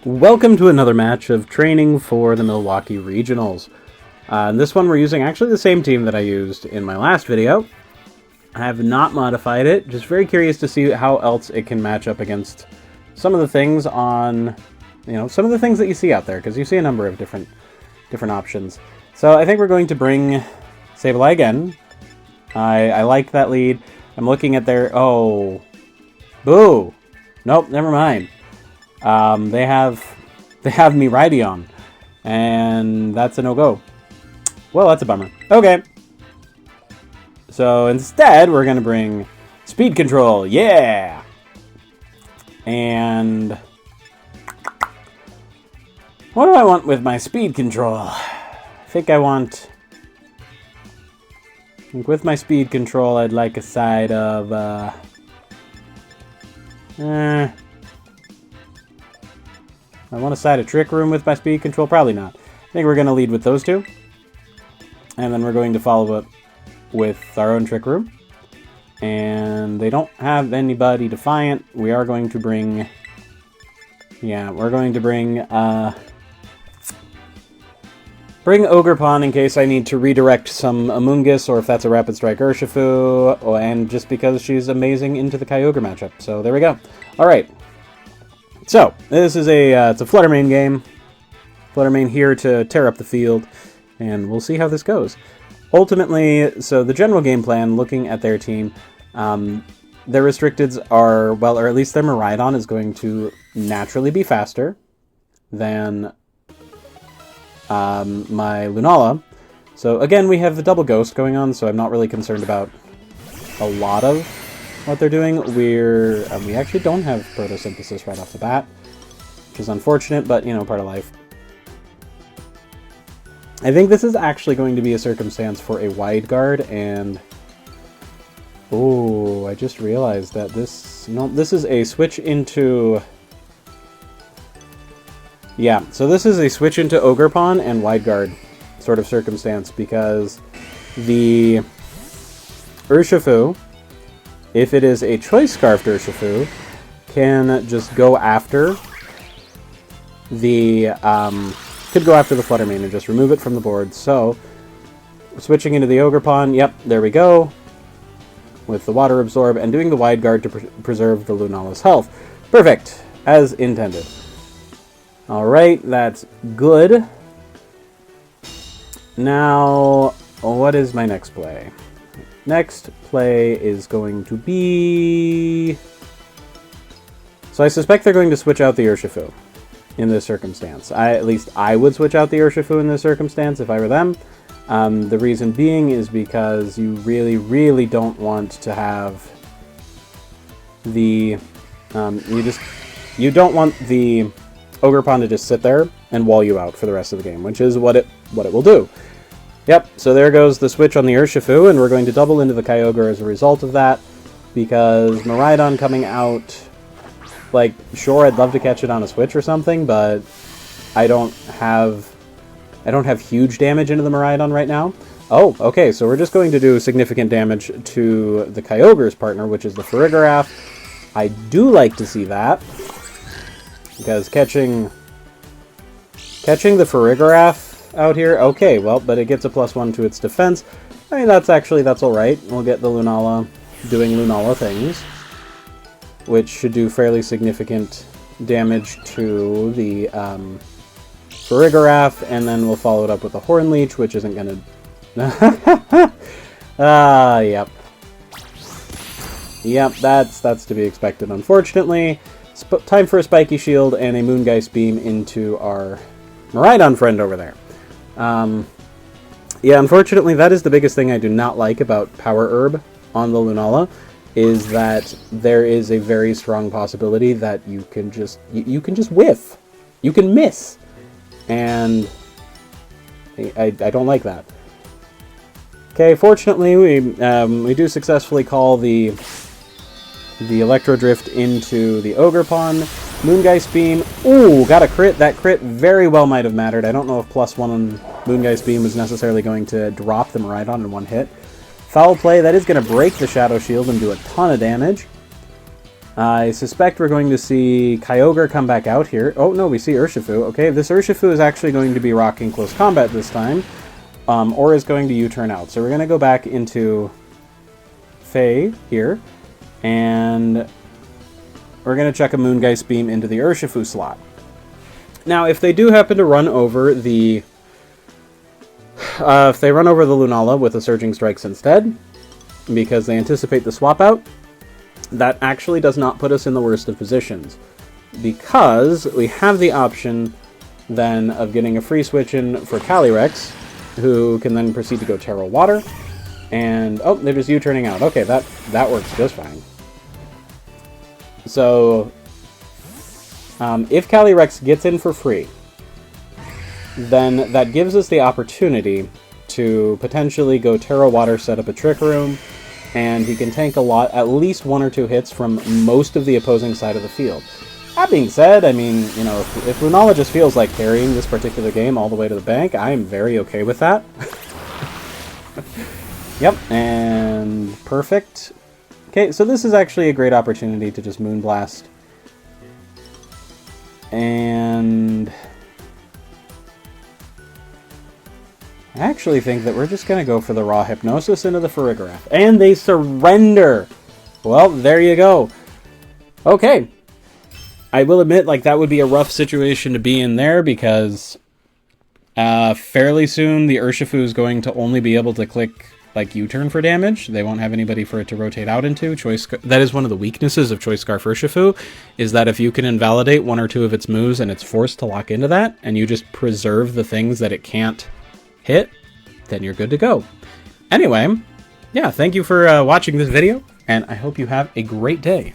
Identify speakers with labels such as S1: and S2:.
S1: Welcome to another match of training for the Milwaukee Regionals. In this one we're using actually the same team that I used in my last video. I have not modified it, just very curious to see how else it can match up against some of the things on, some of the things that you see out there, because you see a number of different options. So I think we're going to bring Sableye again. I like that lead. I'm looking at their, oh, boo! Nope, never mind. They have Miraidon, and that's a no-go. Well, that's a bummer. Okay. So instead, we're going to bring Speed Control. Yeah! And what do I want with my Speed Control? I think with my Speed Control, I'd like a side of, I want a side of Trick Room with my Speed Control? Probably not. I think we're going to lead with those two. And then we're going to follow up with our own Trick Room. And they don't have anybody Defiant. We are going to bring... Yeah, we're going to bring Ogerpon in case I need to redirect some Amoonguss, or if that's a Rapid Strike Urshifu, and just because she's amazing into the Kyogre matchup. So there we go. Alright. So, this is it's a Flutter Mane game. Flutter Mane here to tear up the field, and we'll see how this goes. Ultimately, so the general game plan, looking at their team, their restricteds are, well, or at least their Miraidon is going to naturally be faster than my Lunala. So again, we have the double Ghost going on, so I'm not really concerned about a lot of what they're doing. We actually don't have Photosynthesis right off the bat, which is unfortunate, but, part of life. I think this is actually going to be a circumstance for a wide guard, and... Oh, I just realized that this is a switch into... Yeah, so this is a switch into Ogerpon and wide guard sort of circumstance, because the Urshifu, if it is a Choice Scarfed Urshifu, can just go after the Flutter Mane and just remove it from the board. So, switching into the Ogerpon, yep, there we go, with the Water Absorb, and doing the Wide Guard to preserve the Lunala's health. Perfect, as intended. Alright, that's good. Now, what is my next play? Next play is going to be... So I suspect they're going to switch out the Urshifu in this circumstance. At least I would switch out the Urshifu in this circumstance if I were them. The reason being is because you really, really don't want to have the... you don't want the Ogerpon to just sit there and wall you out for the rest of the game, which is what it will do. Yep, so there goes the switch on the Urshifu, and we're going to double into the Kyogre as a result of that, because Miraidon coming out, like, sure, I'd love to catch it on a switch or something, but I don't have huge damage into the Miraidon right now. Oh, okay, so we're just going to do significant damage to the Kyogre's partner, which is the Farigiraf. I do like to see that, because catching the Farigiraf out here, okay, well, but it gets a +1 to its defense. I mean, that's alright. We'll get the Lunala doing Lunala things, which should do fairly significant damage to the Farigiraf, and then we'll follow it up with a Horn Leech, which isn't gonna... Yep. Yep, that's to be expected, unfortunately. Time for a Spiky Shield and a Moongeist Beam into our Miraidon friend over there. Yeah, unfortunately, that is the biggest thing I do not like about Power Herb on the Lunala, is that there is a very strong possibility that you can just whiff. You can miss. And I don't like that. Okay, fortunately, we do successfully call the Electro Drift into the Ogerpon. Moongeist Beam. Ooh, got a crit. That crit very well might have mattered. I don't know if +1 on Moongeist Beam was necessarily going to drop the Miraidon in one hit. Foul play. That is going to break the Shadow Shield and do a ton of damage. I suspect we're going to see Kyogre come back out here. Oh, no, we see Urshifu. Okay, this Urshifu is actually going to be rocking close combat this time, or is going to U-turn out. So we're going to go back into Faye here, and we're going to check a Moongeist Beam into the Urshifu slot. Now, if they do happen to run over the... if they run over the Lunala with the Surging Strikes instead, because they anticipate the swap out, that actually does not put us in the worst of positions, because we have the option then of getting a free switch in for Calyrex, who can then proceed to go Terra Water, and oh, they're just U-turning out. Okay, that works just fine. So, if Calyrex gets in for free, then that gives us the opportunity to potentially go Terra Water, set up a Trick Room, and he can tank a lot, at least 1 or 2 hits from most of the opposing side of the field. That being said, I mean, you know, if Lunala just feels like carrying this particular game all the way to the bank, I am very okay with that. Yep, and perfect. Okay, so this is actually a great opportunity to just Moonblast. And I actually think that we're just going to go for the raw Hypnosis into the Farigiraf. And they surrender! Well, there you go. Okay. I will admit, like, that would be a rough situation to be in there, because fairly soon the Urshifu is going to only be able to click, like, U-turn for damage. They won't have anybody for it to rotate out into. That is one of the weaknesses of Choice Scarf Urshifu, is that if you can invalidate 1 or 2 of its moves and it's forced to lock into that, and you just preserve the things that it can't hit, then you're good to go. Anyway, yeah, thank you for watching this video, and I hope you have a great day.